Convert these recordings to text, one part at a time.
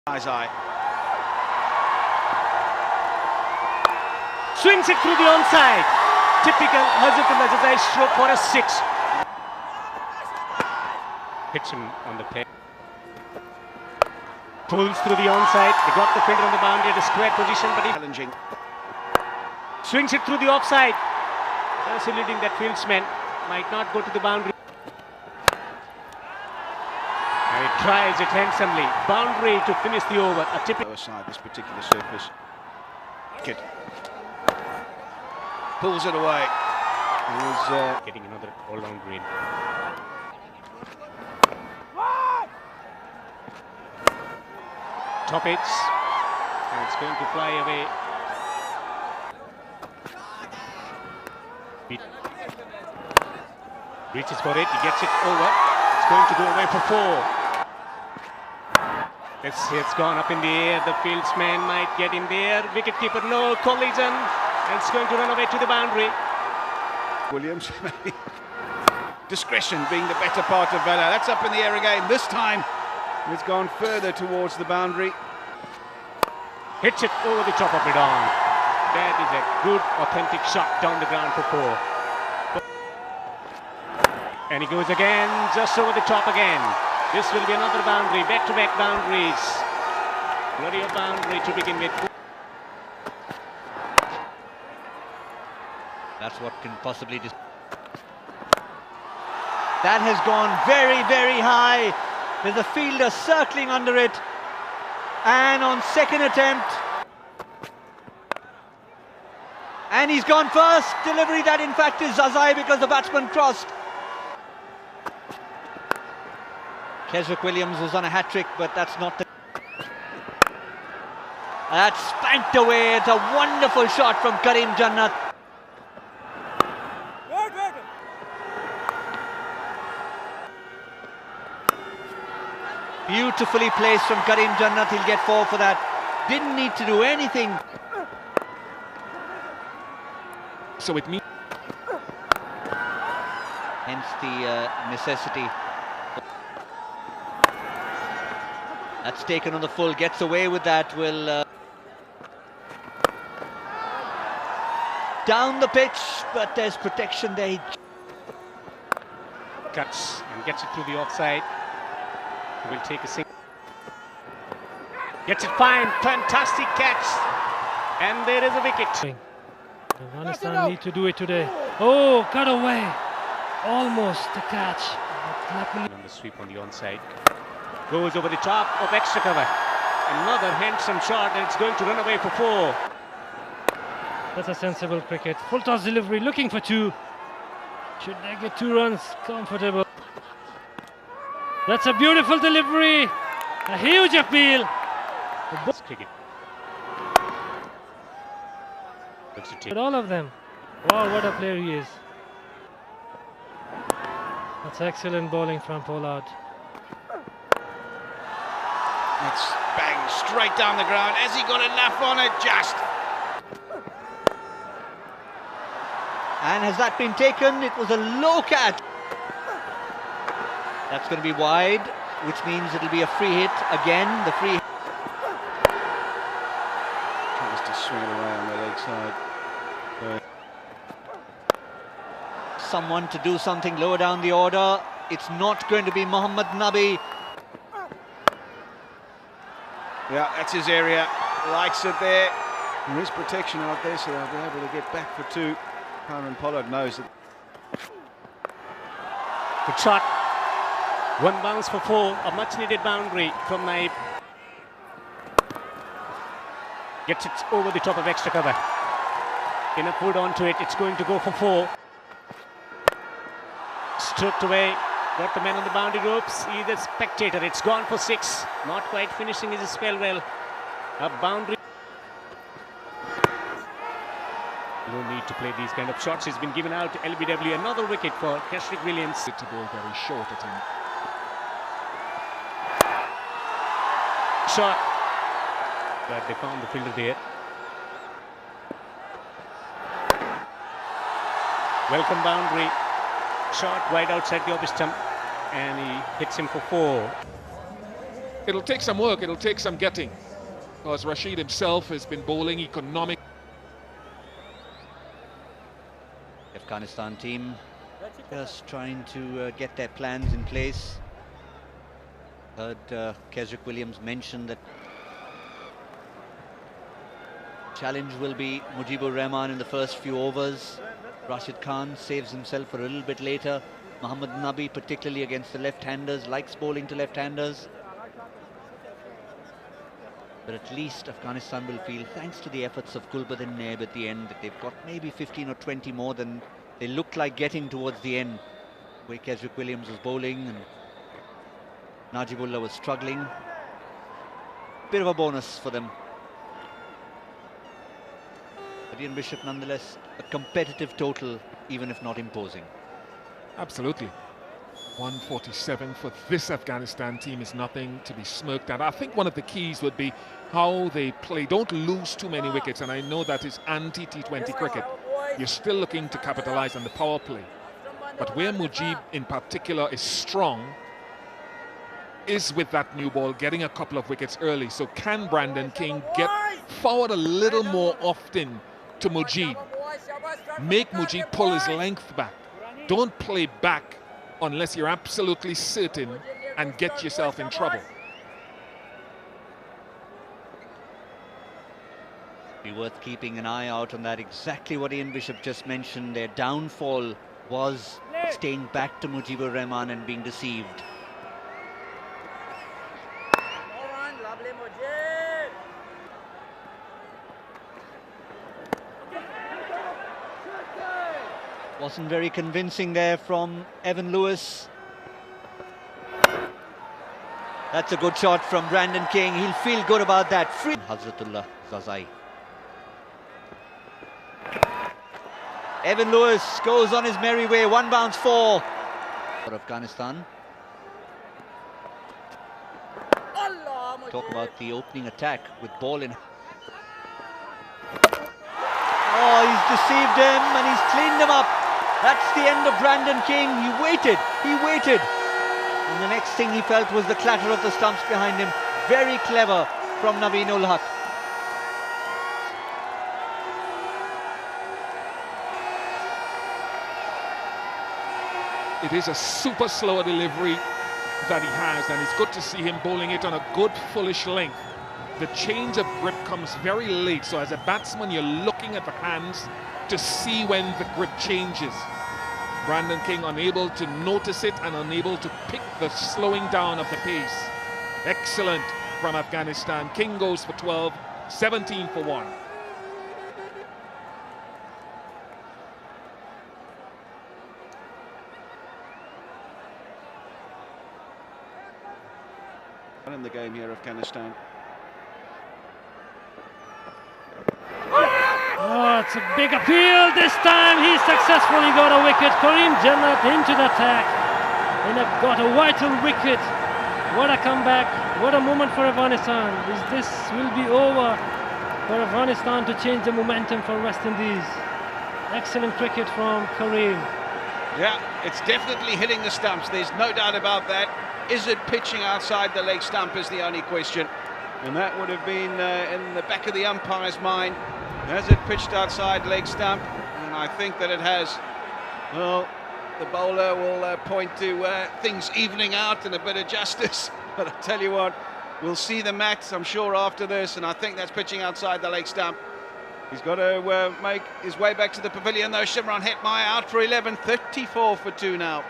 Eye. Swings it through the onside. Typical Hazratullah Jazai stroke for a 6. Hits him on the peg. Pulls through the onside. They got the fielder on the boundary at a square position, but he Challenging. swings it through the offside. Thus eluding that fieldsman. Might not go to the boundary. And he tries it handsomely. Boundary to finish the over. A typical Lower side, this particular surface. Good. Pulls it away. He was getting another all-round green. Top hits. And it's going to fly away. Reaches for it. He gets it over. It's going to go away for 4. It's gone up in the air. The fieldsman might get in there. Wicketkeeper, no collision. And it's going to run away to the boundary. Williams. Discretion being the better part of valor. That's up in the air again. This time it's gone further towards the boundary. Hits it over the top of it on. That is a good, authentic shot down the ground for 4. And he goes again, just over the top again. This will be another boundary, back-to-back boundaries. Bloody a boundary to begin with. That's what can possibly... That has gone very, very high. There's a fielder circling under it. And on second attempt... And he's gone first. Delivery that in fact is Jazai because the batsman crossed. Keswick Williams was on a hat-trick, but that's not the... That's spanked away. It's a wonderful shot from Karim Jannat. Beautifully placed from Karim Jannat. He'll get 4 for that. Didn't need to do anything. So it means... Hence the necessity. That's taken on the full, gets away with that, will... down the pitch, but there's protection there. Cuts and gets it through the offside. He will take a single. Gets it fine, fantastic catch. And there is a wicket. Afghanistan need to do it today. Oh, cut away. Almost the catch. On the sweep on the onside. Goes over the top of extra cover. Another handsome shot, and it's going to run away for 4. That's a sensible cricket. Full toss delivery, looking for 2. Should they get 2 runs? Comfortable. That's a beautiful delivery. A huge appeal. Cricket. But all of them. Wow, what a player he is. That's excellent bowling from Pollard. It's bang straight down the ground. Has he got enough on it? Just. And has that been taken? It was a low catch. That's going to be wide, which means it'll be a free hit again. The free hit. Tries to swing it away on the leg side. Someone to do something lower down the order. It's not going to be Mohammad Nabi. Yeah, that's his area. Likes it there. There is protection out there, so they'll be able to get back for 2. Kieron Pollard knows it. Good shot. 1 bounce for 4. A much needed boundary from Naib. Gets it over the top of extra cover. Enough wood onto it. It's going to go for 4. Stroked away. Got the man on the boundary ropes. He's a spectator. It's gone for 6. Not quite finishing his spell well. A boundary. No need to play these kind of shots. He's been given out. LBW. Another wicket for Keswick Williams. To ball very short at him. Shot. But they found the fielder there. Welcome boundary. Shot wide outside the off stump. And he hits him for 4. it'll take some work, it'll take some getting. Because Rashid himself has been bowling economic. Afghanistan team just trying to get their plans in place. Heard Kesrick Williams mention that challenge will be Mujibur Rahman in the first few overs. Rashid Khan saves himself for a little bit later. Mohammad Nabi, particularly against the left-handers, likes bowling to left-handers. But at least Afghanistan will feel, thanks to the efforts of Gulbadin Naib at the end, that they've got maybe 15 or 20 more than they looked like getting towards the end, where Kesrick Williams was bowling and Najibullah was struggling. Bit of a bonus for them. But Ian Bishop, nonetheless, a competitive total, even if not imposing. Absolutely. 147 for this Afghanistan team is nothing to be smirked at. I think one of the keys would be how they play. Don't lose too many wickets, and I know that is anti-T20 cricket. You're still looking to capitalize on the power play. But where Mujib in particular is strong is with that new ball, getting a couple of wickets early. So can Brandon King get forward a little more often to Mujib? Make Mujib pull his length back. Don't play back unless you're absolutely certain and get yourself in trouble. Be worth keeping an eye out on that. Exactly what Ian Bishop just mentioned. Their downfall was staying back to Mujibur Rahman and being deceived. Wasn't very convincing there from Evan Lewis. That's a good shot from Brandon King. He'll feel good about that. Free Hazratullah Zazai. Evan Lewis goes on his merry way. One bounce four for Afghanistan. Talk about the opening attack with ball in. Oh, he's deceived him and he's cleaned him up. That's the end of Brandon King. He waited. And the next thing he felt was the clatter of the stumps behind him. Very clever from Naveen ul Haq. It is a super slow delivery that he has, and it's good to see him bowling it on a good fullish length. The change of grip comes very late, so as a batsman you're looking at the hands to see when the grip changes. Brandon King unable to notice it and unable to pick the slowing down of the pace. Excellent from Afghanistan. King goes for 12, 17 for 1. In the game here, Afghanistan. Oh, it's a big appeal this time. He successfully got a wicket. Kareem Jannat into the attack and have got a vital wicket. What a comeback. What a moment for Afghanistan. This will be over for Afghanistan to change the momentum for West Indies. Excellent cricket from Kareem. Yeah, it's definitely hitting the stumps. There's no doubt about that. Is it pitching outside the leg stump is the only question. And that would have been in the back of the umpire's mind. Has it pitched outside leg stump? And I think that it has. Well, the bowler will point to things evening out and a bit of justice. But I tell you what, we'll see the match, I'm sure, after this. And I think that's pitching outside the leg stump. He's got to make his way back to the pavilion, though. Shimron Hetmyer out for 11, 34 for 2 now.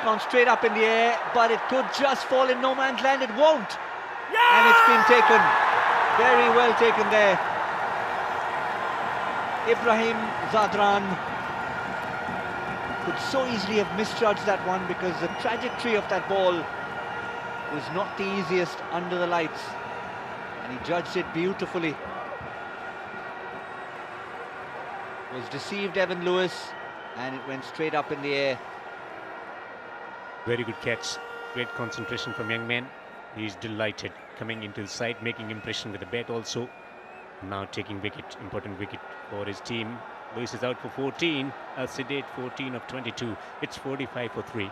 Gone straight up in the air, but it could just fall in no man's land. It won't. And it's been taken. Very well taken there. Ibrahim Zadran could so easily have misjudged that one because the trajectory of that ball was not the easiest under the lights. And he judged it beautifully. was deceived, Evan Lewis, and it went straight up in the air. Very good catch. Great concentration from young man. He's delighted coming into the side, making impression with the bat also. Now taking wicket, important wicket for his team. Lewis is out for 14. Sedate 14 of 22. It's 45 for 3.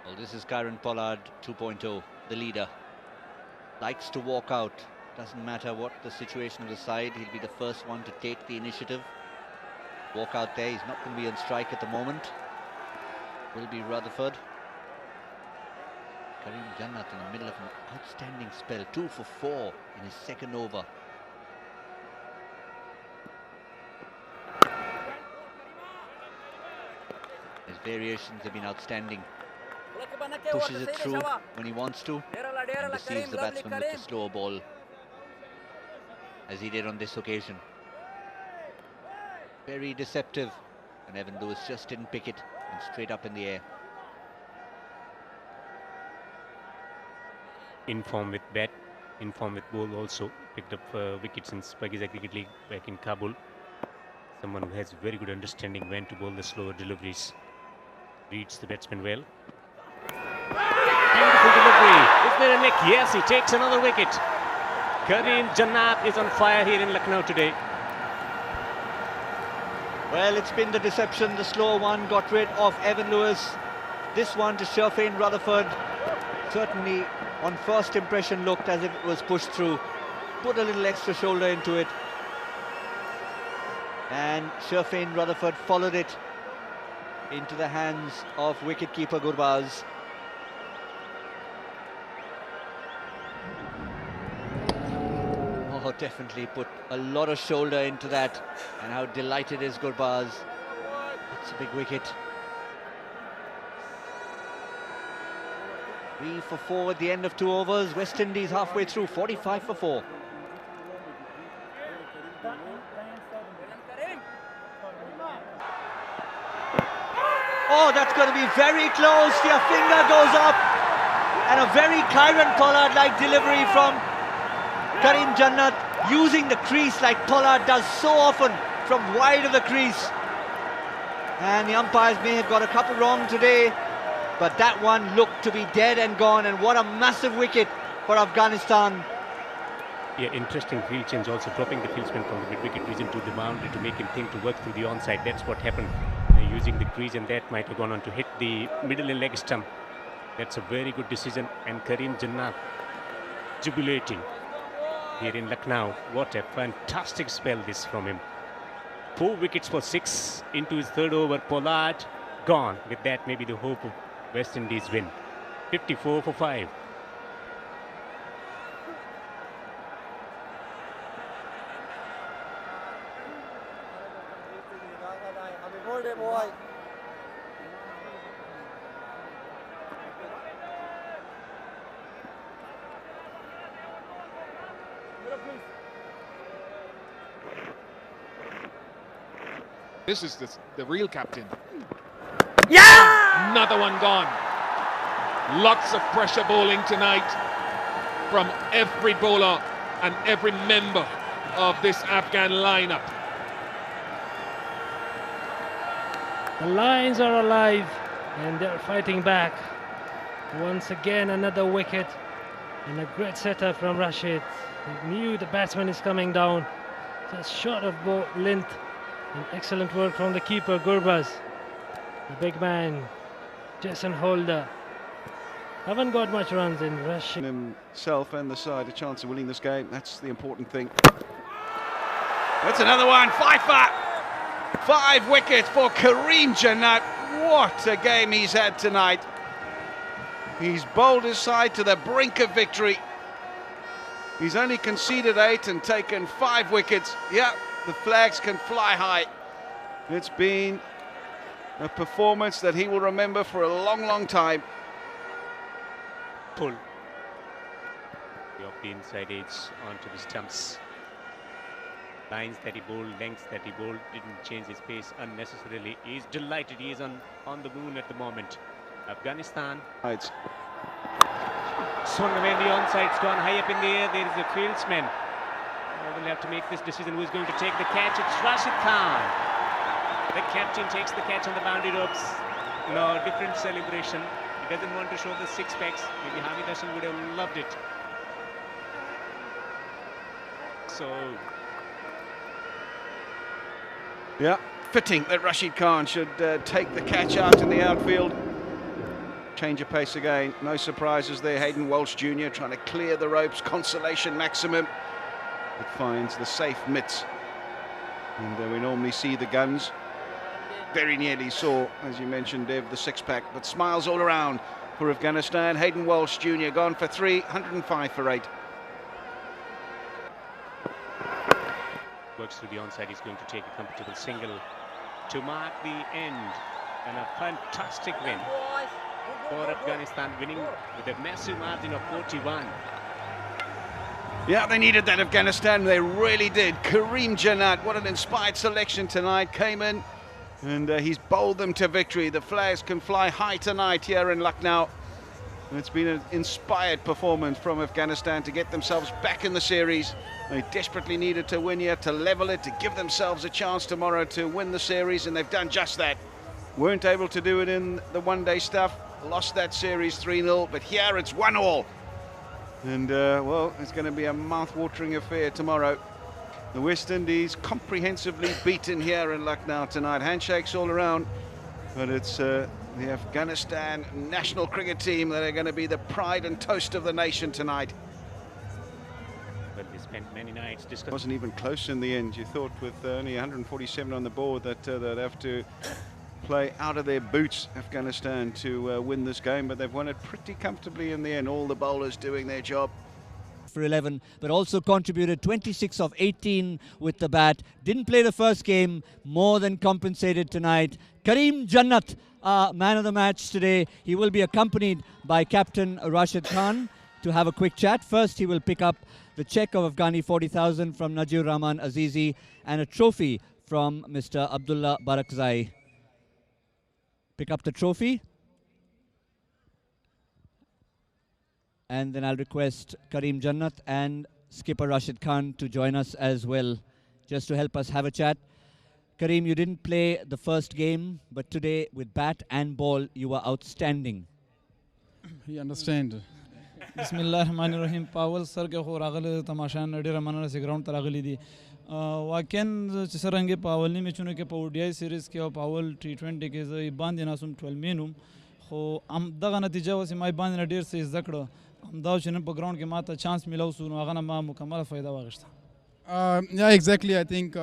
Well, this is Kieron Pollard 2.0, the leader. Likes to walk out. Doesn't matter what the situation of the side, he'll be the first one to take the initiative. Walk out there, he's not going to be on strike at the moment. Will be Rutherford. Karim Jannat in the middle of an outstanding spell, 2 for 4 in his second over. His variations have been outstanding. Pushes it through when he wants to, and deceives the batsman with the slow ball, as he did on this occasion. Very deceptive, and Evan Lewis just didn't pick it, and straight up in the air. In form with bat, in form with ball also. Picked up wickets in Pakistan Cricket League back in Kabul. Someone who has very good understanding when to bowl the slower deliveries. Reads the batsman well. Beautiful delivery. Is there a nick? Yes, he takes another wicket. Karim Jannat is on fire here in Lucknow today. Well, it's been the deception. The slow one got rid of Evan Lewis. This one to Sherfane Rutherford. Certainly, on first impression, looked as if it was pushed through. Put a little extra shoulder into it. And Sherfane Rutherford followed it into the hands of wicketkeeper Gurbaz. Oh, definitely put a lot of shoulder into that, and how delighted is Gurbaz. That's a big wicket. 3 for 4 at the end of 2 overs. West Indies halfway through, 45 for 4. Oh, that's going to be very close. Your finger goes up. And a very Kieron Pollard-like delivery from Karim Jannat, using the crease like Pollard does so often from wide of the crease. And the umpires may have got a couple wrong today, but that one looked to be dead and gone. And what a massive wicket for Afghanistan. Yeah, interesting field change also, dropping the fieldsman from the mid-wicket region to the boundary to make him think to work through the onside. That's what happened, using the crease, and that might have gone on to hit the middle and leg stump. That's a very good decision, and Karim Jannat jubilating here in Lucknow. What a fantastic spell this from him. 4 wickets for 6 into his third over. Pollard gone. With that, maybe the hope of West Indies win. 54 for 5. This is the real captain. Yeah! Another one gone. Lots of pressure bowling tonight from every bowler and every member of this Afghan lineup. The Lions are alive and they're fighting back. Once again, another wicket and a great setup from Rashid. He knew the batsman is coming down. Just short of length. And excellent work from the keeper, Gurbaz. The big man, Jason Holder. Haven't got much runs in Rashid. Himself and the side a chance of winning this game. That's the important thing. That's another one. Pfeiffer 5 wickets for Kareem Jannat. What a game he's had tonight. He's bowled his side to the brink of victory. He's only conceded 8 and taken 5 wickets. Yeah, the flags can fly high. It's been a performance that he will remember for a long, long time. Pull. The off the inside edge onto the stumps. Lines that he bowled, lengths that he bowled, didn't change his pace unnecessarily. He's delighted. He is on the moon at the moment. Afghanistan. It's Swung away on the onside, it's gone high up in the air. There is a fieldsman. We'll have to make this decision. Who's going to take the catch? It's Rashid Khan. The captain takes the catch on the boundary ropes. No, different celebration. He doesn't want to show the six packs. Maybe Hamid Hassan would have loved it. So, yeah, fitting that Rashid Khan should take the catch out in the outfield. Change of pace again, no surprises there. Hayden Walsh Jr. trying to clear the ropes, consolation maximum. It finds the safe mitts. And we normally see the guns. Very nearly saw, as you mentioned, Dev, the six-pack, but smiles all around for Afghanistan. Hayden Walsh Jr. gone for 3, 105 for 8. Works through the onside, he's going to take a comfortable single to mark the end. And a fantastic win for Afghanistan, winning with a massive margin of 41. Yeah, they needed that, Afghanistan, they really did. Kareem Jannat, what an inspired selection tonight, came in and he's bowled them to victory. The flags can fly high tonight here in Lucknow. And it's been an inspired performance from Afghanistan to get themselves back in the series. They desperately needed to win here, to level it, to give themselves a chance tomorrow to win the series, and they've done just that. Weren't able to do it in the one-day stuff, lost that series 3-0, but here it's 1-1. And, well, it's going to be a mouth-watering affair tomorrow. The West Indies comprehensively beaten here in Lucknow tonight. Handshakes all around, but it's the Afghanistan national cricket team that are going to be the pride and toast of the nation tonight. Well, they spent many nights discussing. Wasn't even close in the end. You thought with only 147 on the board that they'd have to play out of their boots, Afghanistan, to win this game, but they've won it pretty comfortably in the end. All the bowlers doing their job. For 11, but also contributed 26 of 18 with the bat. Didn't play the first game, more than compensated tonight. Kareem Jannat, man of the match today. He will be accompanied by Captain Rashid Khan to have a quick chat. First, he will pick up the cheque of Afghani 40,000 from Najur Rahman Azizi and a trophy from Mr. Abdullah Barakzai. Pick up the trophy. And then I'll request Kareem Jannat and skipper Rashid Khan to join us as well, just to help us have a chat. Kareem, you didn't play the first game, but today with bat and ball, you were outstanding. You understand. Bismillahirrahmanirrahim. Pawal sir ke ho ragal tamasha nadira manana se ground taragli di. Waken chisarange Pawal ni mechunu ke ODI series ke Pawal T20 ke zai bandina sum 12 menum. Ho am daga natija wasi mai bandina der se zakda. Am daw chene pa ground ke mata chance milau su no agana ma mukammal faida wagishta. Yeah, exactly. I think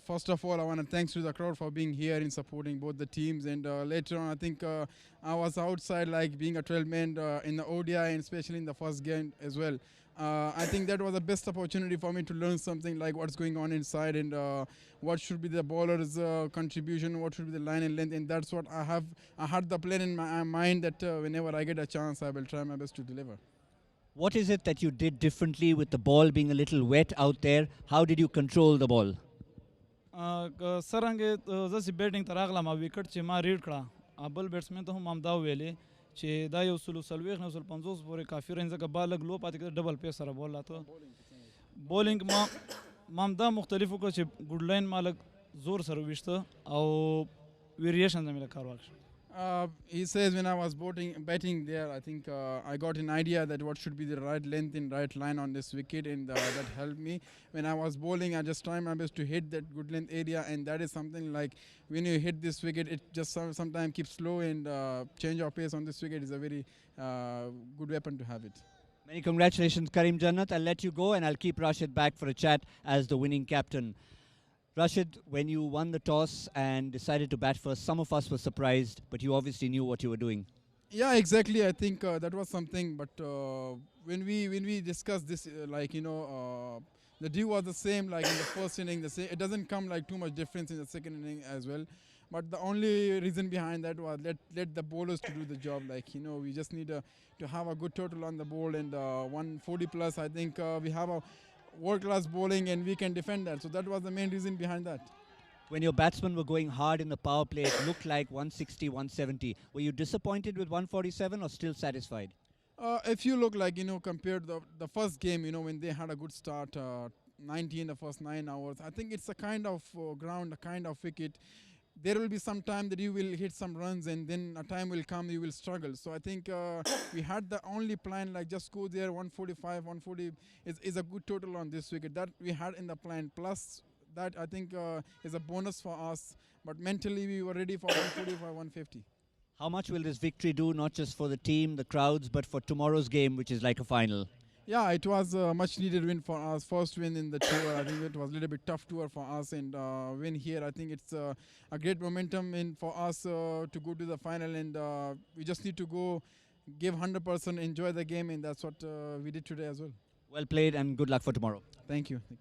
first of all, I want to thanks to the crowd for being here in supporting both the teams. And later on, I think I was outside, like being a 12-man in the ODI and especially in the first game as well. I think that was the best opportunity for me to learn something like what's going on inside and what should be the bowler's contribution, what should be the line and length. And that's what I had the plan in my mind that whenever I get a chance, I will try my best to deliver. What is it that you did differently with the ball being a little wet out there? How did you control the ball? Sarange zasi batting taragla ma wicket che ma read kra. Abel batsman to hum amda wele che da yo sulu salwekh na sul 50 pore kafi range ka ball lag low pati ke double pace sara ball lato. Bowling ma mamda mukhtalifu ko che good line ma lag zor sar wishta au variation zamila karwak. He says when I was batting there, I think I got an idea that what should be the right length and right line on this wicket, and that helped me. When I was bowling, I just tried my best to hit that good length area, and that is something like when you hit this wicket, it just sometimes keeps slow, and change of pace on this wicket is a very good weapon to have it. Many congratulations, Kareem Jannat. I'll let you go and I'll keep Rashid back for a chat as the winning captain. Rashid, when you won the toss and decided to bat first, some of us were surprised, but you obviously knew what you were doing. Yeah, exactly. I think that was something. But when we discussed this, the deal was the same. Like in the first inning, the same. It doesn't come like too much difference in the second inning as well. But the only reason behind that was let the bowlers to do the job. Like we just need to have a good total on the board and 140 plus. I think we have a world-class bowling and we can defend that. So that was the main reason behind that. When your batsmen were going hard in the power play, it looked like 160, 170. Were you disappointed with 147 or still satisfied? If you look like, compared to the first game, when they had a good start, 90 in the first 9 hours, I think it's a kind of ground, a kind of wicket. There will be some time that you will hit some runs and then a time will come you will struggle. So I think we had the only plan like just go there 145, 140 is a good total on this wicket. That we had in the plan. Plus that I think is a bonus for us. But mentally we were ready for 145, 150. How much will this victory do not just for the team, the crowds, but for tomorrow's game, which is like a final? Yeah, it was a much needed win for us. First win in the tour. I think it was a little bit tough tour for us, and win here. I think it's a great momentum in for us to go to the final, and we just need to go give 100%, enjoy the game, and that's what we did today as well. Well played and good luck for tomorrow. Thank you. Thank you.